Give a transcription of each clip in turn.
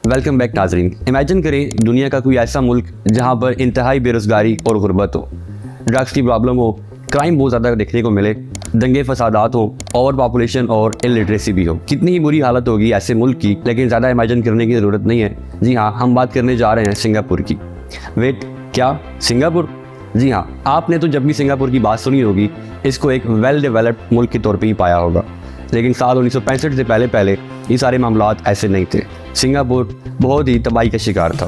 Welcome back नाजरीन। Imagine करें दुनिया का कोई ऐसा मुल्क जहां पर इंतहाई बेरोजगारी और गुर्बत हो, ड्रग्स की प्रॉब्लम हो, क्राइम बहुत ज़्यादा देखने को मिले, दंगे फसादात हो, ओवर पॉपुलेशन और इलिटरेसी भी हो। कितनी ही बुरी हालत होगी ऐसे मुल्क की, लेकिन ज़्यादा इमेजिन करने की ज़रूरत नहीं है। जी हाँ, हम बात करने जा रहे हैं सिंगापुर की। वेट, क्या सिंगापुर? जी हाँ, आपने तो जब भी सिंगापुर की बात सुनी होगी, इसको एक वेल डेवलप्ड मुल्क के तौर पे ही पाया होगा। लेकिन साल 1965 से पहले ये सारे मामलात ऐसे नहीं थे। सिंगापुर बहुत ही तबाही का शिकार था।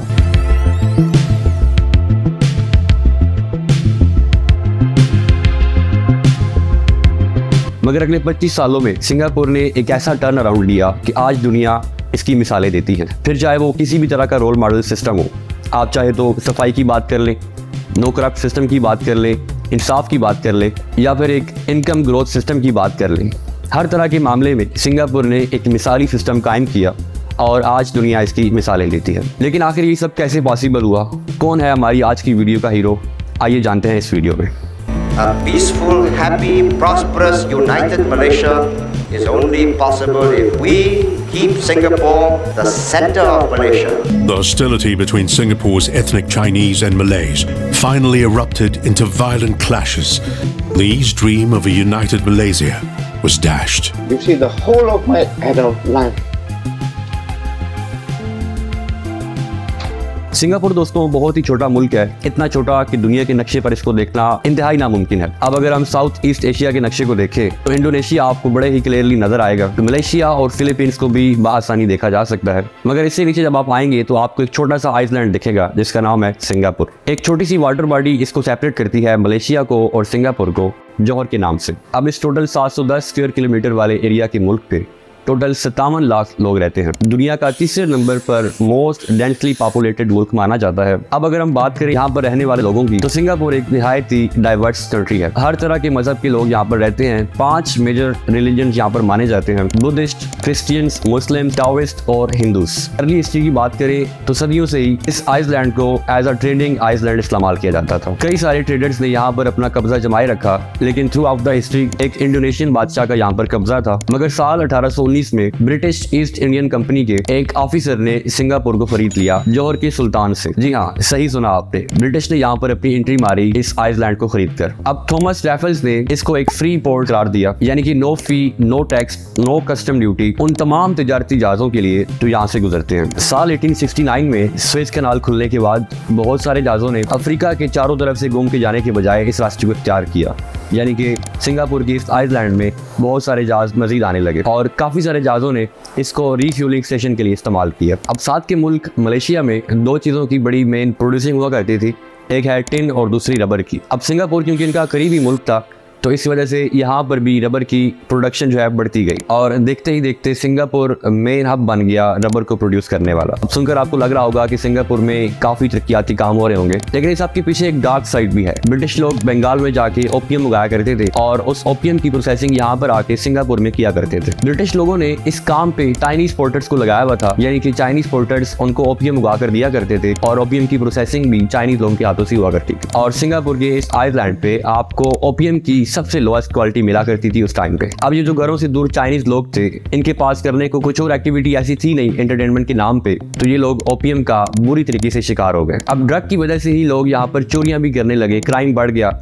मगर अगले 25 सालों में सिंगापुर ने एक ऐसा टर्न अराउंड लिया कि आज दुनिया इसकी मिसालें देती है। फिर चाहे वो किसी भी तरह का रोल मॉडल सिस्टम हो, आप चाहे तो सफाई की बात कर लें, नो करप्ट सिस्टम की बात कर लें, इंसाफ की बात कर लें, या फिर एक इनकम ग्रोथ सिस्टम की बात कर लें। हर तरह के मामले में सिंगापुर ने एक मिसाली सिस्टम कायम किया और आज दुनिया इसकी मिसालें लेती है। लेकिन आखिर ये सब कैसे पॉसिबल हुआ? कौन है हमारी आज की वीडियो का हीरो? आइए जानते हैं इस वीडियो में। A peaceful, happy, prosperous, united Malaysia is only possible if we keep Singapore the center of Malaysia. The hostility between Singapore's ethnic Chinese and Malays finally erupted into violent clashes. Lee's dream of a united Malaysia was dashed. You see, the whole of my adult life, Singapore दोस्तों बहुत ही छोटा मुल्क है, इतना छोटा कि दुनिया के नक्शे पर इसको देखना इंतहाई नामुमकिन है। अब अगर हम साउथ ईस्ट एशिया के नक्शे को देखें तो इंडोनेशिया आपको बड़े ही क्लियरली नजर आएगा, तो मलेशिया और फिलीपींस को भी बआसानी देखा जा सकता है। मगर इससे नीचे जब आप आएंगे तो आपको एक छोटा सा आइसलैंड दिखेगा जिसका नाम है सिंगापुर। एक छोटी सी वाटर बॉडी इसको सेपरेट करती है मलेशिया को और सिंगापुर को, जौहर के नाम से। अब इस टोटल 710 स्क्वायर किलोमीटर वाले एरिया के मुल्क पे टोटल 57 लाख लोग रहते हैं। दुनिया का तीसरे नंबर पर मोस्ट डेंसली पॉपुलेटेड मुल्क माना जाता है। अब अगर हम बात करें यहाँ पर रहने वाले लोगों की, तो सिंगापुर एक निहायत ही डाइवर्स कंट्री है। हर तरह के मजहब के लोग यहाँ पर रहते हैं। 5 मेजर रिलीजन यहाँ पर माने जाते हैं: बुद्धिस्ट, क्रिश्चियंस, मुस्लिम, टाओइस्ट और हिंदूस। अर्ली हिस्ट्री की बात करें तो सदियों से ही इस आइसलैंड को एज अ ट्रेडिंग आइसलैंड इस्तेमाल किया जाता था। कई सारे ट्रेडर्स ने यहाँ पर अपना कब्जा जमाए रखा, लेकिन थ्रू आउट द हिस्ट्री एक इंडोनेशियन बादशाह का यहाँ पर कब्जा था। मगर साल 1819 में ब्रिटिश ईस्ट इंडियन कंपनी के एक ऑफिसर ने सिंगापुर को खरीद लिया जौहर के सुल्तान से। जी हाँ, सही सुना आपने, ब्रिटिश ने यहाँ पर अपनी एंट्री मारी इस आइसलैंड को खरीद कर। अब थॉमस रैफल्स ने इसको एक फ्री पोर्ट करार दिया, यानी कि no fee, no tax, no custom duty उन तमाम तिजारती जहाजों के लिए जो यहाँ से गुजरते हैं। साल 1869 में स्वेज कैनाल खुलने के बाद बहुत सारे जहाजों ने अफ्रीका के चारों तरफ से घूम के जाने के बजाय इस रास्ते को इख्तियार किया, यानी कि सिंगापुर की इस आइसलैंड में बहुत सारे जहाज मजीद आने लगे और काफ़ी सारे जहाज़ों ने इसको रिफ्यूलिंग स्टेशन के लिए इस्तेमाल किया। अब साथ के मुल्क मलेशिया में 2 चीज़ों की बड़ी मेन प्रोड्यूसिंग हुआ करती थी, एक है टिन और दूसरी रबर की। अब सिंगापुर क्योंकि इनका करीबी मुल्क था तो इस वजह से यहाँ पर भी रबर की प्रोडक्शन जो है बढ़ती गई और देखते ही देखते सिंगापुर मेन हब बन गया रबर को प्रोड्यूस करने वाला। अब सुनकर आपको लग रहा होगा कि सिंगापुर में काफ़ी तरक्याती काम हो रहे होंगे, लेकिन इस आपके पीछे एक डार्क साइड भी है। ब्रिटिश लोग बंगाल में जाके ओपियम उगाया करते थे और उस ओपियम की प्रोसेसिंग यहाँ पर आके सिंगापुर में किया करते थे। ब्रिटिश लोगों ने इस काम पे चाइनीज पोर्टर्स को लगाया हुआ था, यानी कि चाइनीज पोर्टर्स उनको ओपियम उगा कर दिया करते थे और ओपियम की प्रोसेसिंग भी चाइनीज लोगों के हाथों से हुआ करती थी। और सिंगापुर के इस आइसलैंड पे आपको ओपियम की सबसे लोएस्ट क्वालिटी मिला करती थी उस टाइम पे। अब ये जो घरों से दूर चाइनीज लोग थे, इनके पास करने को कुछ और एक्टिविटी ऐसी थी नहीं एंटरटेनमेंट के नाम पे, तो ये लोग ओपियम का बुरी तरीके से शिकार हो गए। अब ड्रग की वजह से ही लोग यहाँ पर चोरियां भी करने लगे, क्राइम बढ़ गया।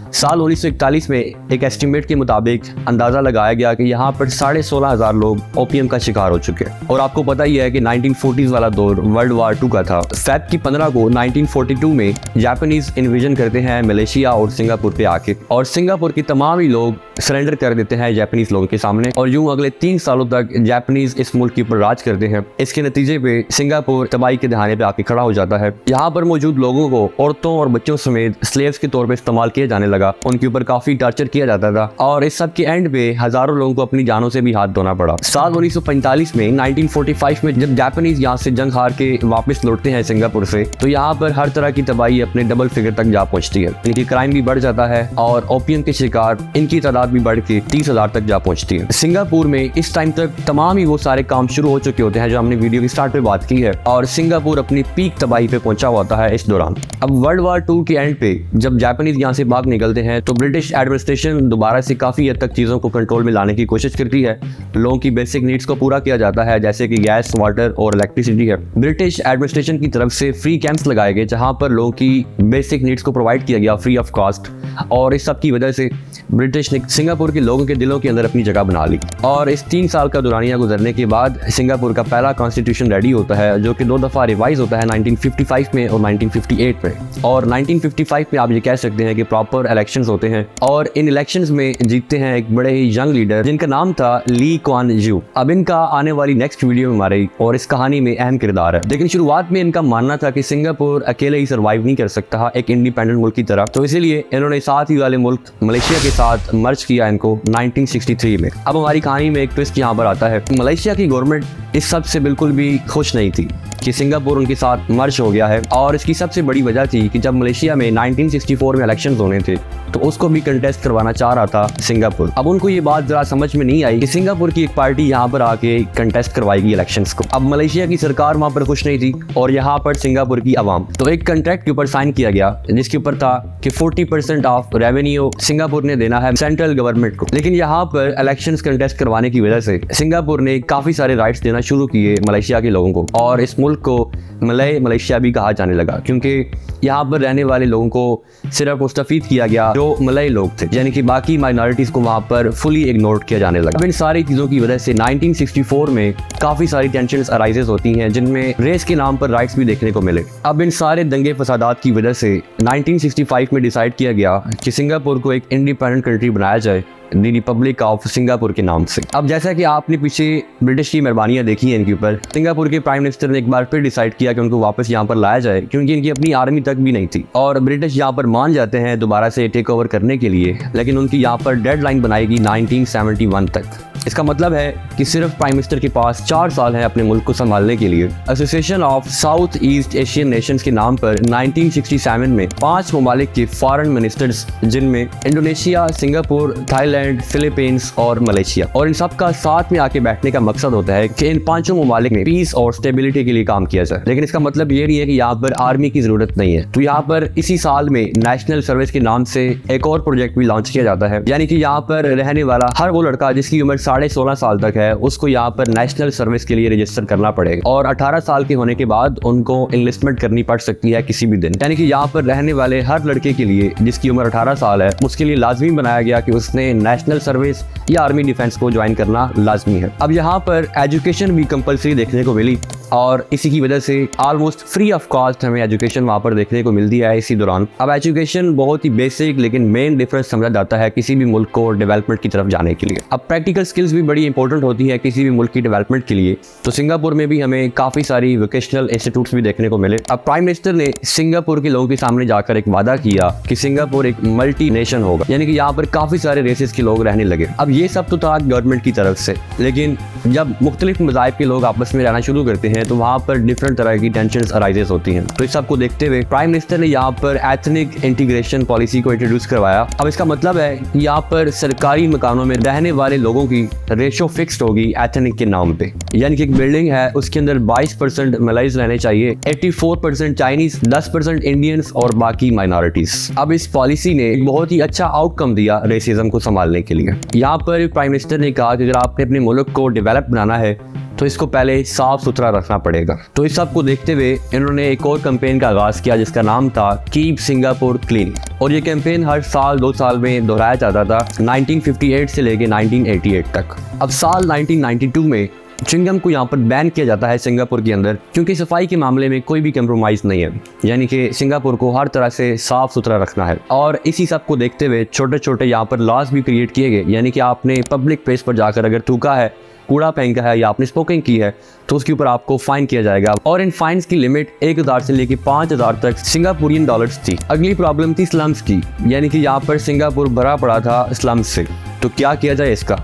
साल 1941 में एक एस्टिमेट के मुताबिक अंदाज़ा लगाया गया कि यहाँ पर 16,500 लोग ओपियम का शिकार हो चुके हैं। और आपको पता ही है कि 1940s वाला दौर वर्ल्ड वार 2 का था। फेब की 15 को 1942 में जापानीज इन्वेजन करते हैं मलेशिया और सिंगापुर पे आके, और सिंगापुर के तमाम ही लोग सरेंडर कर देते हैं जापानीज लोगों के सामने और यूं अगले 3 सालों तक जापानीज इस मुल्क के ऊपर राज करते हैं। इसके नतीजे पे सिंगापुर तबाही के दहाने पे आके खड़ा हो जाता है। यहाँ पर मौजूद लोगों को औरतों और बच्चों समेत स्लेव्स के तौर पे इस्तेमाल किया जाने लगा, उनके ऊपर काफी टॉर्चर किया जाता था और इस सब के एंड पे हजारों लोगों को अपनी जानों से भी हाथ धोना पड़ा। साल 1945 में 1945 में जब जापानीज यहाँ से जंग हार के वापस लौटते हैं सिंगापुर से, तो यहाँ पर हर तरह की तबाही अपने डबल फिगर तक जा पहुंचती है। इनकी क्राइम भी बढ़ जाता है और ओपियम के शिकार इनकी तादाद भी बढ़ के 30,000 तक जा पहुंचती है। सिंगापुर में इस टाइम तक तमाम ही वो सारे काम शुरू हो चुके होते हैं जो हमने वीडियो की स्टार्ट में बात की है और सिंगापुर अपनी पीक तबाही पे पहुंचा होता है इस दौरान। अब वर्ल्ड वार 2 के एंड पे जब जापानीज यहाँ से भाग निकलते निकलते हैं तो ब्रिटिश एडमिनिस्ट्रेशन दोबारा से काफ़ी हद तक चीज़ों को कंट्रोल में लाने की कोशिश करती है। लोगों की बेसिक नीड्स को पूरा किया जाता है, जैसे कि गैस, वाटर और इलेक्ट्रिसिटी है। ब्रिटिश एडमिनिस्ट्रेशन की तरफ से फ्री कैंप्स लगाए गए जहाँ पर लोगों की बेसिक नीड्स को प्रोवाइड किया गया फ्री ऑफ कॉस्ट, और इस सब की वजह से ब्रिटिश ने सिंगापुर के लोगों के दिलों के अंदर अपनी जगह बना ली। और इस 3 साल का दुरानिया गुजरने के बाद सिंगापुर का पहला कॉन्स्टिट्यूशन रेडी होता है, जो कि 2 दफ़ा रिवाइज होता है 1955 में और 1958 में। और 1955 में आप ये कह सकते हैं कि प्रॉपर इलेक्शंस होते हैं, और इन इलेक्शंस में जीतते हैं एक बड़े ही यंग लीडर जिनका नाम था ली क्वान यू। अब इनका आने वाली नेक्स्ट वीडियो में हमारी और इस कहानी में अहम किरदार है। लेकिन शुरुआत में इनका मानना था कि सिंगापुर अकेले ही सर्वाइव नहीं कर सकता एक इंडिपेंडेंट मुल्क की तरह, तो इसीलिए इन्होंने साथ ही वाले मुल्क मलेशिया के साथ मर्ज किया इनको 1963 में। अब हमारी कहानी में एक ट्विस्ट यहाँ पर आता है। मलेशिया की गवर्नमेंट इस सब से बिल्कुल भी खुश नहीं थी कि सिंगापुर उनके साथ मर्ज हो गया है, और इसकी सबसे बड़ी वजह थी कि जब मलेशिया में 1964 में इलेक्शंस होने थे तो उसको भी कंटेस्ट करवाना चाह रहा था सिंगापुर। अब उनको ये बात जरा समझ में नहीं आई कि सिंगापुर की एक पार्टी यहाँ पर आके कंटेस्ट करवाएगी इलेक्शंस को। अब मलेशिया की सरकार वहाँ पर खुश नहीं थी और यहाँ पर सिंगापुर की आवाम। तो एक कंट्रैक्ट के ऊपर साइन किया गया जिसके ऊपर था कि 40% ऑफ रेवेन्यू सिंगापुर ने देना है सेंट्रल गवर्नमेंट को। लेकिन यहाँ पर इलेक्शंस कंटेस्ट करवाने की वजह से सिंगापुर ने काफ़ी सारे राइट्स देना शुरू किए मलेशिया के लोगों को, और इस मुल्क को मलेशिया भी कहा जाने लगा, क्योंकि यहाँ पर रहने वाले लोगों को सिर्फ मुस्तफीद किया गया जो मलई लोग थे, यानी कि बाकी माइनॉरिटीज़ को वहाँ पर फुली इग्नोर किया जाने लगा। अब इन सारी चीज़ों की वजह से 1964 में काफ़ी सारी टेंशन्स अराइजेस होती हैं, जिनमें रेस के नाम पर राइट्स भी देखने को मिले। अब इन सारे दंगे फसादात की वजह से 1965 में डिसाइड किया गया कि सिंगापुर को एक इंडिपेंडेंट कंट्री बनाया जाए, द रिपब्लिक ऑफ सिंगापुर के नाम से। अब जैसा कि आपने पीछे ब्रिटिश की मेहरबानियां देखी हैं इनके ऊपर, सिंगापुर के प्राइम मिनिस्टर ने एक बार फिर डिसाइड किया कि उनको वापस यहाँ पर लाया जाए, क्योंकि इनकी अपनी आर्मी तक भी नहीं थी, और ब्रिटिश यहाँ पर मान जाते हैं दोबारा से टेक ओवर करने के लिए, लेकिन उनकी यहाँ पर डेडलाइन बनाएगी 1971 तक। इसका मतलब है कि सिर्फ प्राइम मिनिस्टर के पास 4 साल है अपने मुल्क को संभालने के लिए। Association of south east Asian Nations के नाम पर 1967 में 5 ममालिक के फॉरेन मिनिस्टर्स, जिनमें इंडोनेशिया, सिंगापुर, थाईलैंड, फिलीपींस और मलेशिया, और इन सब का साथ में आके बैठने का मकसद होता है कि इन 5 ममालिक में पीस और स्टेबिलिटी के लिए काम किया जाए। लेकिन इसका मतलब ये नहीं है कि यहाँ पर आर्मी की जरूरत नहीं है। तो यहाँ पर इसी साल में नेशनल सर्विस के नाम से एक और प्रोजेक्ट भी लॉन्च किया जाता है, यानी कि यहाँ पर रहने वाला हर वो लड़का जिसकी उम्र 16.5 साल तक है उसको यहाँ पर नेशनल सर्विस के लिए रजिस्टर करना पड़ेगा, और 18 साल के होने के बाद उनको इनलिस्टमेंट करनी पड़ सकती है किसी भी दिन। यानी कि यहाँ पर रहने वाले हर लड़के के लिए जिसकी उम्र 18 साल है उसके लिए लाजमी बनाया गया कि उसने नेशनल सर्विस या आर्मी डिफेंस को ज्वाइन करना लाजमी है। अब यहाँ पर एजुकेशन भी कंपलसरी देखने को मिली, और इसी की वजह से ऑलमोस्ट फ्री ऑफ कॉस्ट हमें एजुकेशन वहाँ पर देखने को मिलती है इसी दौरान। अब एजुकेशन बहुत ही बेसिक लेकिन मेन डिफरेंस समझा जाता है किसी भी मुल्क को डेवलपमेंट की तरफ जाने के लिए। अब प्रैक्टिकल स्किल्स भी बड़ी इंपॉर्टेंट होती है किसी भी मुल्क की डेवलपमेंट के लिए, तो सिंगापुर में भी हमें काफ़ी सारी वोकेशनल इंस्टीट्यूट्स भी देखने को मिले। अब प्राइम मिनिस्टर ने सिंगापुर के लोगों के सामने जाकर एक वादा किया कि सिंगापुर एक मल्टी नेशन होगा, यानी कि यहाँ पर काफ़ी सारे रेसेस के लोग रहने लगे। अब ये सब तो था गवर्नमेंट की तरफ से, लेकिन जब मुख्तलिफ मज़ाहिब के लोग आपस में रहना शुरू करते हैं तो वहाँ पर डिफरेंट तरह की टेंशन्स अराइजेस होती हैं। तो इस सब को देखते हुए प्राइम मिनिस्टर ने यहाँ पर एथनिक इंटीग्रेशन पॉलिसी को इंट्रोड्यूस करवाया। अब इसका मतलब है कि यहाँ पर सरकारी मकानों में रहने वाले लोगों की रेशो फिक्स्ड होगी एथनिक के नाम पे, यानी कि एक बिल्डिंग है उसके अंदर 22% मलाइज रहने चाहिए, 84% चाइनीज, 10% इंडियंस और बाकी माइनॉरिटीज। अब इस पॉलिसी ने एक बहुत ही अच्छा आउटकम दिया रेसिज्म को संभालने के लिए। यहाँ पर प्राइम मिनिस्टर ने कहा कि अगर आपने अपने मुल्क को डेवलप बनाना है तो इसको पहले साफ सुथरा रखना पड़ेगा। तो इस सब को देखते हुए इन्होंने एक और कैंपेन का आगाज किया जिसका नाम था कीप सिंगापुर क्लीन, और ये कैंपेन हर साल 2 साल में दोहराया जाता था 1958 से लेके 1988 तक। अब साल 1992 में च्युइंगम को यहाँ पर बैन किया जाता है सिंगापुर के अंदर, क्योंकि सफाई के मामले में कोई भी कंप्रोमाइज़ नहीं है, यानी कि सिंगापुर को हर तरह से साफ सुथरा रखना है। और इसी सब को देखते हुए छोटे छोटे यहाँ पर लॉज भी क्रिएट किए गए, यानी कि आपने पब्लिक प्लेस पर जाकर अगर थूका है, कूड़ा फेंका है या आपने स्मोकिंग की है तो उसके ऊपर आपको फाइन किया जाएगा, और इन फाइन्स की लिमिट 1000 से लेकर 5000 तक सिंगापुरियन डॉलर्स थी। अगली प्रॉब्लम थी स्लम्स की, यानी कि यहाँ पर सिंगापुर भरा पड़ा था स्लम्स से। तो क्या किया जाए इसका?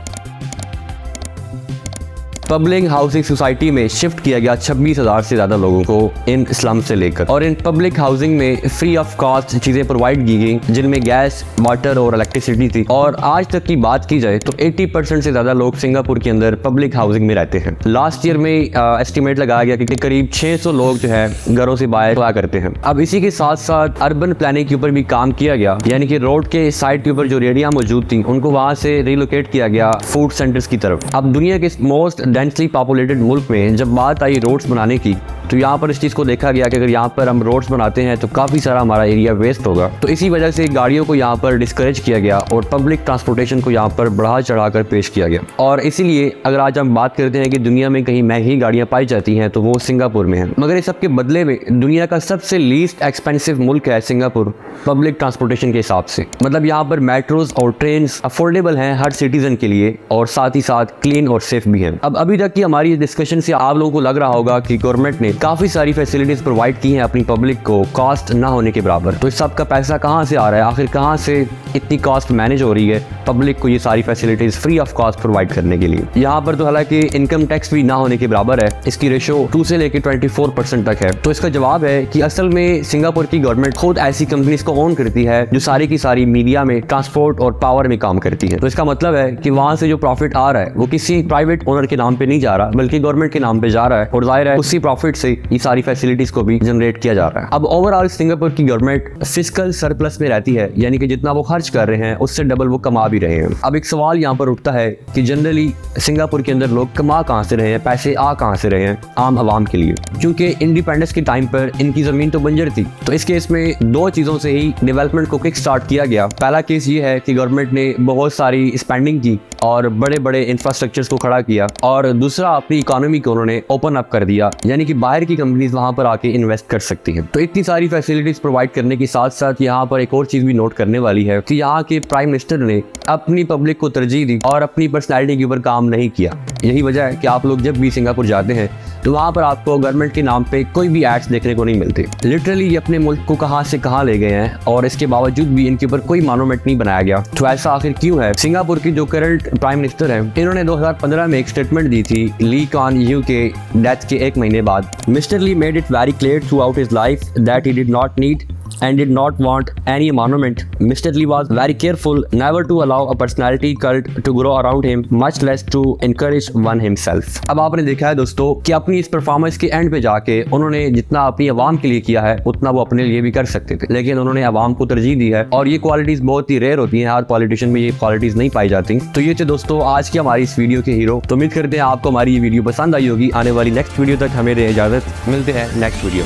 पब्लिक हाउसिंग सोसाइटी में शिफ्ट किया गया 26,000 से ज्यादा लोगों को इन स्लम से लेकर, और इन पब्लिक हाउसिंग में फ्री ऑफ कॉस्ट चीजें प्रोवाइड की गई जिनमें गैस, वाटर और इलेक्ट्रिसिटी थी। और आज तक की बात की जाए तो 80% से ज्यादा लोग सिंगापुर के अंदर पब्लिक हाउसिंग में रहते हैं। लास्ट ईयर में एस्टिमेट लगाया गया कि करीब 600 लोग जो है घरों से बाहर हुआ करते हैं। अब इसी के साथ साथ अर्बन प्लानिंग के ऊपर भी काम किया गया, यानी कि रोड के साइड के ऊपर जो रेडियां मौजूद थी उनको वहां से रिलोकेट किया गया फूड सेंटर्स की तरफ। अब दुनिया के मोस्ट डेंसली पॉपुलेटेड मुल्क में जब बात आई रोड्स बनाने की तो यहाँ पर इस चीज़ को देखा गया कि अगर यहाँ पर हम रोड्स बनाते हैं तो काफ़ी सारा हमारा एरिया वेस्ट होगा। तो इसी वजह से गाड़ियों को यहाँ पर डिस्करेज किया गया और पब्लिक ट्रांसपोर्टेशन को यहाँ पर बढ़ा चढ़ाकर पेश किया गया। और इसीलिए अगर आज हम बात करते हैं कि दुनिया में कहीं महंगी गाड़ियाँ पाई जाती हैं तो वो सिंगापुर में है। मगर इस सब के बदले में दुनिया का सबसे लीस्ट एक्सपेंसिव मुल्क है सिंगापुर पब्लिक ट्रांसपोर्टेशन के हिसाब से। मतलब यहाँ पर मेट्रोज और ट्रेन अफोर्डेबल हैं हर सिटीजन के लिए और साथ ही साथ क्लीन और सेफ भी हैं। अब अभी तक की हमारी डिस्कशन से आप लोगों को लग रहा होगा कि गवर्नमेंट ने काफ़ी सारी फैसिलिटीज प्रोवाइड की हैं अपनी पब्लिक को कॉस्ट ना होने के बराबर। तो इस सब का पैसा कहाँ से आ रहा है, आखिर कहाँ से इतनी कॉस्ट मैनेज हो रही है पब्लिक को ये सारी facilities free of cost provide करने के लिए। यहाँ पर तो हालांकि इनकम टैक्स भी ना होने के बराबर है, इसकी रेशो 2 से लेकर 24% तक है। तो इसका जवाब है कि असल में सिंगापुर की गवर्नमेंट खुद ऐसी कंपनीज को ओन करती है जो सारी की सारी मीडिया में, ट्रांसपोर्ट और पावर में काम करती है। तो इसका मतलब है कि वहां से जो प्रॉफिट आ रहा है वो किसी प्राइवेट ओनर के नाम पे नहीं जा रहा बल्कि गवर्नमेंट के नाम पे जा रहा है, और जाहिर है उसी प्रॉफिट से ये सारी फैसिलिटीज को भी जनरेट किया जा रहा है। अब ओवरऑल सिंगापुर की गवर्नमेंट फिस्कल सरप्लस में रहती है, यानी कि जितना वो खर्च कर रहे हैं उससे डबल वो कमा भी रहे हैं। अब एक सवाल यहाँ पर उठता है कि जनरली सिंगापुर के अंदर लोग कमा कहाँ से रहे हैं, पैसे आ कहाँ से रहे हैं आम आवाम के लिए, क्योंकि इंडिपेंडेंस के टाइम पर इनकी जमीन तो बंजर थी। तो इस केस में दो चीजों से ही डेवलपमेंट को किक स्टार्ट किया गया। पहला केस ये है कि गवर्नमेंट ने बहुत सारी स्पेंडिंग की और बड़े बड़े इंफ्रास्ट्रक्चर्स को खड़ा किया, और दूसरा अपनी इकोनॉमी को उन्होंने ओपन अप कर दिया, यानी कि बाहर की कंपनीज वहां पर आके इन्वेस्ट कर सकती हैं। तो इतनी सारी फैसिलिटीज प्रोवाइड करने के साथ साथ यहाँ पर एक और चीज भी नोट करने वाली है कि यहाँ के प्राइम मिनिस्टर ने अपनी पब्लिक को तरजीह दी और अपनी पर्सनैलिटी के ऊपर काम नहीं किया। यही वजह है कि आप लोग जब भी सिंगापुर जाते हैं तो वहाँ पर आपको गवर्नमेंट के नाम पे कोई भी एड्स देखने को नहीं मिलते। लिटरली ये अपने मुल्क को कहाँ से कहाँ ले गए हैं और इसके बावजूद भी इनके ऊपर कोई मॉन्यूमेंट नहीं बनाया गया। तो ऐसा आखिर क्यों है? सिंगापुर की जो करंट प्राइम मिनिस्टर है इन्होंने 2015 में एक स्टेटमेंट दी थी ली कुआन यू के डेथ के 1 महीने बाद। Mister Lee made it very clear throughout his life that he did not need and did not want any monument. Mr. Lee was very careful never to allow a personality cult to grow around him, much less to encourage one himself. अब आपने देखा है दोस्तों कि अपनी इस performance के and पे जाके उन्होंने जितना अपनी आवाम के लिए किया है उतना वो अपने लिए भी कर सकते थे, लेकिन उन्होंने आवाम को तरजीह दी है, और ये क्वालिटीज बहुत ही रेयर होती हैं, हर पॉलिटिशियन में ये क्वालिटीज नहीं पाई जाती। तो ये थे दोस्तों आज की हमारी इस वीडियो के हीरो। तो उम्मीद करते हैं आपको हमारी ये वीडियो पसंद आई होगी। आने वाली नेक्स्ट वीडियो तक हमें दें इजाजत, मिलते हैं नेक्स्ट वीडियो।